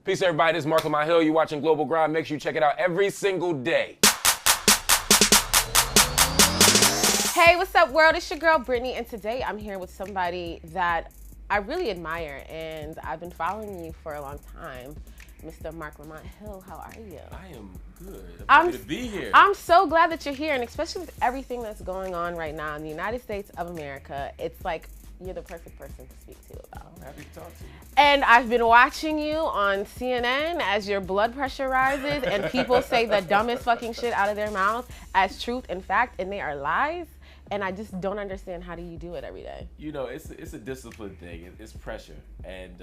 Peace, everybody. This is Marc Lamont. You're watching Global Grind. Make sure you check it out every single day. Hey, what's up, world? It's your girl, Brittany, and today I'm here with somebody that I really admire, and I've been following you for a long time. Mr. Marc Lamont Hill, how are you? I am good. I'm happy to be here. I'm so glad that you're here, and especially with everything that's going on right now in the United States of America, it's like you're the perfect person to speak to about. I'm happy to talk to you. And I've been watching you on CNN as your blood pressure rises and people say the dumbest fucking shit out of their mouth as truth and fact, and they are lies. And I just don't understand, how do you do it every day? You know, it's a discipline thing. It's pressure. And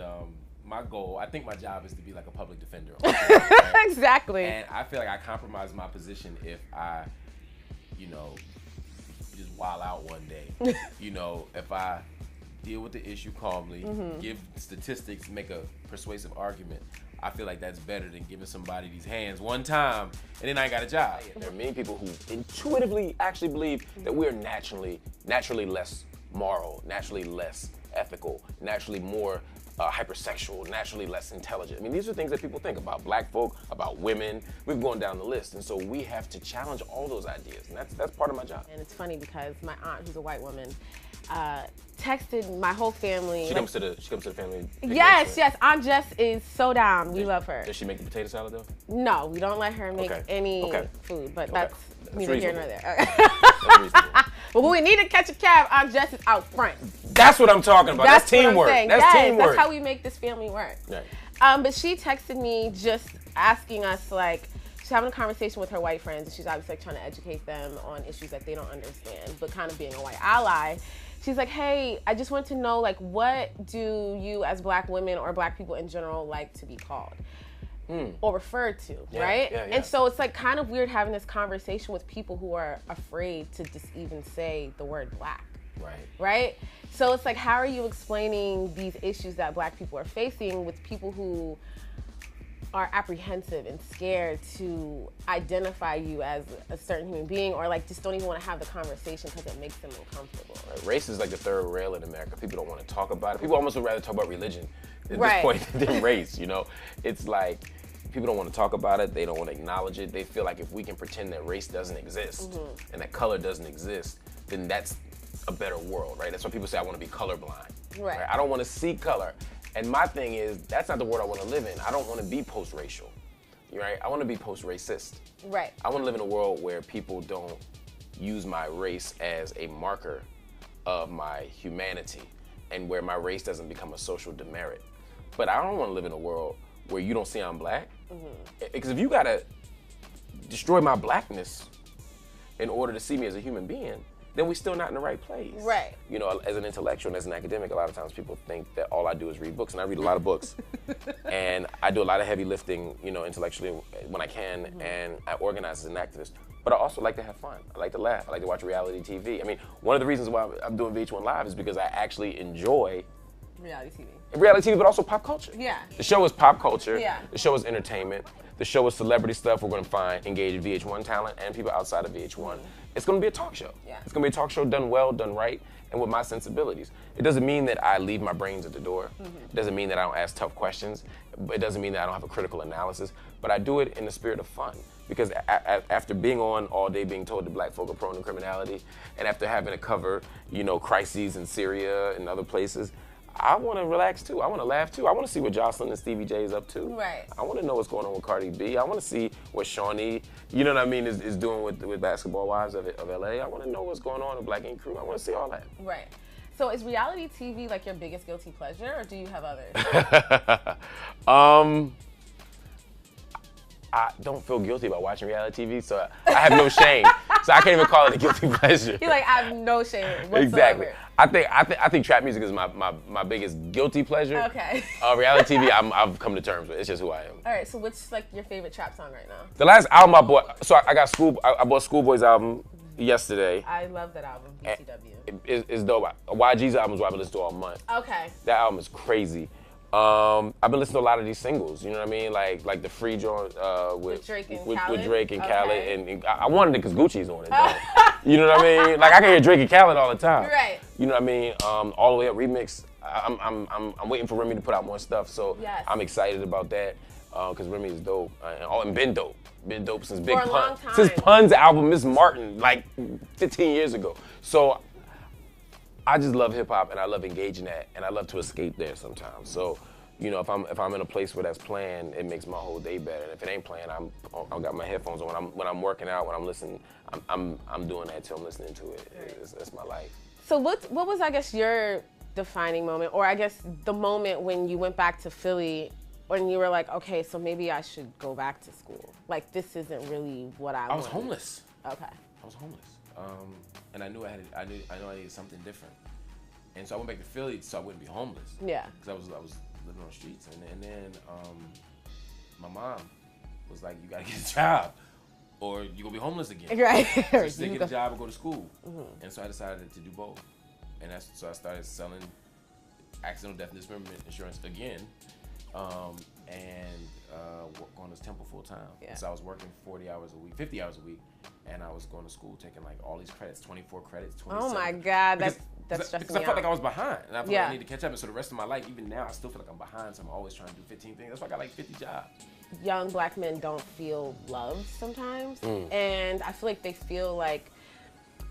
my goal, I think my job is to be like a public defender. Right? Exactly. And I feel like I compromise my position if I, just wild out one day. If I deal with the issue calmly, give statistics, make a persuasive argument, I feel like that's better than giving somebody these hands one time and then I ain't got a job. There are many people who intuitively actually believe that we are naturally less moral, naturally less ethical, naturally more hypersexual, naturally less intelligent. I mean, these are things that people think about black folk, about women. We've gone down the list, and so we have to challenge all those ideas, and that's part of my job. And it's funny because my aunt, who's a white woman, texted my whole family. She comes to the family picnic, Yes, right? yes. Aunt Jess is so down. We love her. Does she make the potato salad though? No, we don't let her make any food, but that's neither here nor there. That's reasonable. But when we need to catch a cab, Aunt Jess is out front. That's what I'm talking about. That's teamwork. That's teamwork. That's how we make this family work. Right. But she texted me just asking us, like, she's having a conversation with her white friends, and she's obviously like trying to educate them on issues that they don't understand, but kind of being a white ally. She's like, hey, I just want to know, like, what do you as black women or black people in general like to be called or referred to, right? Yeah. And so it's like kind of weird having this conversation with people who are afraid to just even say the word black. Right? So it's like, how are you explaining these issues that black people are facing with people who are apprehensive and scared to identify you as a certain human being, or like just don't even want to have the conversation because it makes them uncomfortable? Right. Race is like the third rail in America. People don't want to talk about it. People almost would rather talk about religion at this point than race, It's like people don't want to talk about it. They don't want to acknowledge it. They feel like if we can pretend that race doesn't exist and that color doesn't exist, then that's a better world, right? That's why people say I want to be colorblind. Right? I don't want to see color. And my thing is, that's not the world I want to live in. I don't want to be post-racial, right? I want to be post-racist. Right. I want to live in a world where people don't use my race as a marker of my humanity and where my race doesn't become a social demerit. But I don't want to live in a world where you don't see I'm black. Because if you got to destroy my blackness in order to see me as a human being, then we're still not in the right place. Right. As an intellectual and as an academic, a lot of times people think that all I do is read books, and I read a lot of books. And I do a lot of heavy lifting, intellectually when I can, and I organize as an activist. But I also like to have fun. I like to laugh. I like to watch reality TV. I mean, one of the reasons why I'm doing VH1 Live is because I actually enjoy reality TV, but also pop culture. Yeah. The show is pop culture. Yeah. The show is entertainment. The show is celebrity stuff. We're going to engage VH1 talent and people outside of VH1. It's going to be a talk show. Yeah. It's going to be a talk show done well, done right, and with my sensibilities. It doesn't mean that I leave my brains at the door. It doesn't mean that I don't ask tough questions. It doesn't mean that I don't have a critical analysis. But I do it in the spirit of fun. Because after being on all day being told that black folk are prone to criminality, and after having to cover, crises in Syria and other places, I want to relax too. I want to laugh too. I want to see what Jocelyn and Stevie J is up to. Right. I want to know what's going on with Cardi B. I want to see what Shawnee, is doing with Basketball Wives of LA. I want to know what's going on with Black Ink Crew. I want to see all that. Right. So is reality TV like your biggest guilty pleasure, or do you have others? I don't feel guilty about watching reality TV, so I have no shame. So I can't even call it a guilty pleasure. You're like, I have no shame whatsoever. Exactly. I think trap music is my biggest guilty pleasure. Okay. Reality TV, I've come to terms with. It's just who I am. All right. So what's like your favorite trap song right now? The last album I bought, so I bought Schoolboy's album yesterday. I love that album, BTW. It's dope. YG's album is what I've been listening to all month. Okay. That album is crazy. I've been listening to a lot of these singles, you know what I mean? Like the Free joint with Drake and with Khaled? Drake and Okay. Khaled, and I wanted it because Gucci's on it. You know what I mean? Like I can hear Drake and Khaled all the time. Right. You know what I mean? All the way up remix. I'm waiting for Remy to put out more stuff, so yes. I'm excited about that because Remy is dope and been dope. Been dope since Big For a Pun. long time. Since Pun's album, Miss Martin, like 15 years ago. So I just love hip hop and I love engaging that and I love to escape there sometimes. So, you know, if I'm in a place where that's playing, it makes my whole day better. And if it ain't playing, I've got my headphones on. When I'm working out, when I'm listening, I'm doing that too. I'm listening to it. That's my life. So what was, I guess, your defining moment, or I guess the moment when you went back to Philly when you were like, okay, so maybe I should go back to school. Like, this isn't really what I want. I was homeless. Okay. I was homeless. And I knew I needed something different. And so I went back to Philly so I wouldn't be homeless. Yeah. Because I was living on the streets. And then my mom was like, you gotta get a job or you're gonna be homeless again. Right. So just get a job and go to school. Mm-hmm. And so I decided to do both. And so I started selling accidental death and dismemberment insurance again. Going to Temple full time. Yeah. So I was working 40 hours a week, 50 hours a week, and I was going to school taking like all these credits, 24 credits, 27. Oh my God, that's stressing me because I felt out. like I was behind, and I felt like I need to catch up. And so the rest of my life, even now, I still feel like I'm behind. So I'm always trying to do 15 things. That's why I got like 50 jobs. Young black men don't feel loved sometimes, and I feel like they feel like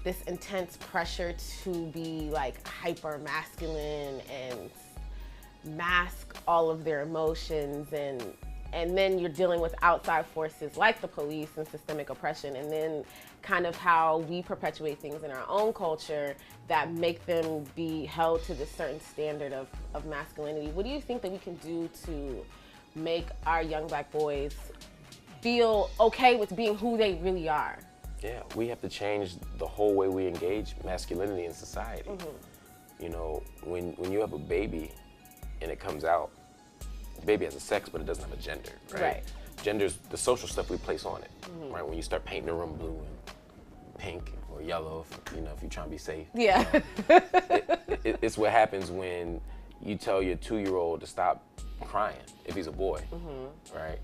this intense pressure to be like hyper masculine and mask all of their emotions, and then you're dealing with outside forces like the police and systemic oppression, and then kind of how we perpetuate things in our own culture that make them be held to this certain standard of masculinity. What do you think that we can do to make our young black boys feel okay with being who they really are? Yeah, we have to change the whole way we engage masculinity in society. Mm-hmm. You know, when you have a baby and it comes out, the baby has a sex, but it doesn't have a gender, right? Gender's the social stuff we place on it, right? When you start painting the room blue and pink or yellow, if you're trying to be safe. Yeah. It's what happens when you tell your 2-year-old to stop crying if he's a boy, right?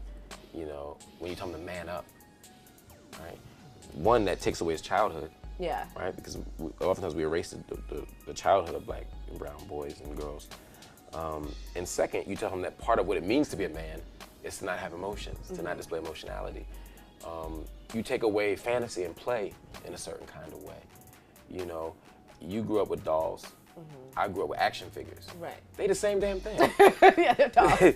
You know, when you tell him to man up, right? One, that takes away his childhood. Yeah. Right? Because oftentimes we erase the childhood of black and brown boys and girls. And second, you tell him that part of what it means to be a man is to not have emotions, to not display emotionality. You take away fantasy and play in a certain kind of way. You know, you grew up with dolls. I grew up with action figures. Right. They the same damn thing. Yeah, they're dolls. They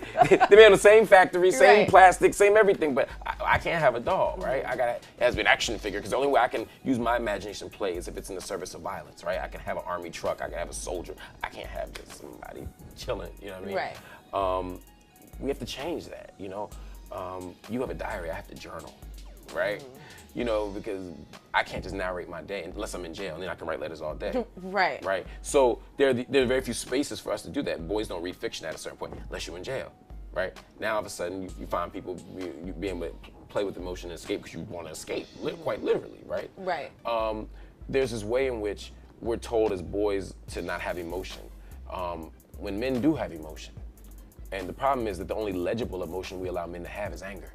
made in the same factory, same plastic, same everything, but I can't have a doll, right? It has to be an action figure, because the only way I can use my imagination to play is if it's in the service of violence, right? I can have an army truck, I can have a soldier. I can't have just somebody chilling, you know what I mean? Right. We have to change that, you know? You have a diary, I have to journal, right? You know, because I can't just narrate my day unless I'm in jail, and then I can write letters all day. Right. Right. So there are very few spaces for us to do that. Boys don't read fiction at a certain point unless you're in jail, right? Now all of a sudden you find people you being able to play with emotion and escape because you want to escape, quite literally, right? Right. There's this way in which we're told as boys to not have emotion, when men do have emotion. And the problem is that the only legible emotion we allow men to have is anger,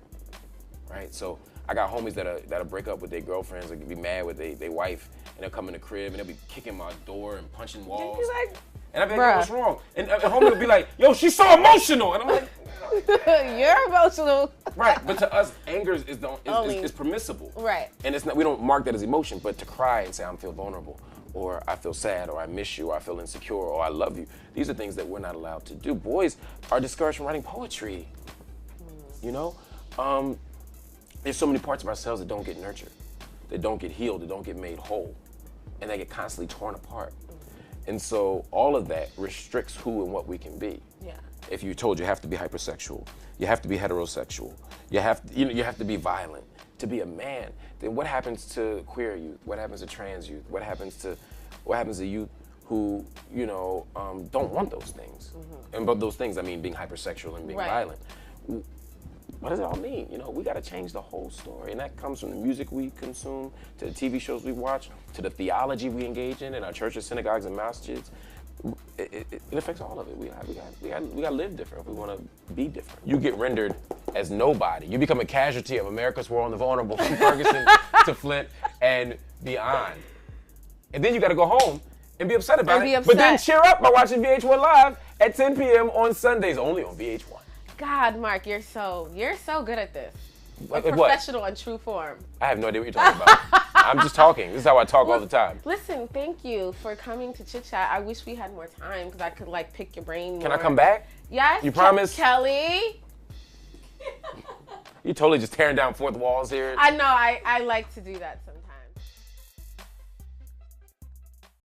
right? So I got homies that'll break up with their girlfriends or be mad with their wife, and they'll come in the crib and they'll be kicking my door and punching walls. And I'll be like, what's wrong? And homie will be like, yo, she's so emotional. And I'm like, you're emotional. Right, but to us, anger is permissible. Right. And it's not, we don't mark that as emotion, but to cry and say I feel vulnerable, or I feel sad, or I miss you, or I feel insecure, or I love you. These are things that we're not allowed to do. Boys are discouraged from writing poetry. You know? There's so many parts of ourselves that don't get nurtured, that don't get healed, that don't get made whole, and they get constantly torn apart. And so all of that restricts who and what we can be. Yeah. If you're told you have to be hypersexual, you have to be heterosexual, you have to be violent to be a man, then what happens to queer youth? What happens to trans youth? What happens to youth who, don't want those things? And by those things, I mean being hypersexual and being violent. What does it all mean? We got to change the whole story. And that comes from the music we consume, to the TV shows we watch, to the theology we engage in our churches, synagogues, and masjids. It affects all of it. We got to live different if we want to be different. You get rendered as nobody. You become a casualty of America's War on the Vulnerable from Ferguson to Flint, and beyond. And then you got to go home and be upset about And it. be upset. But then cheer up by watching VH1 Live at 10 p.m. on Sundays, only on VH1. God, Mark, you're so good at this. What? Professional and true form. I have no idea what you're talking about. I'm just talking. This is how I talk all the time. Listen, thank you for coming to Chit Chat. I wish we had more time because I could like pick your brain more. Can I come back? Yes. You promise? Kelly. You totally just tearing down fourth walls here. I know. I like to do that sometimes.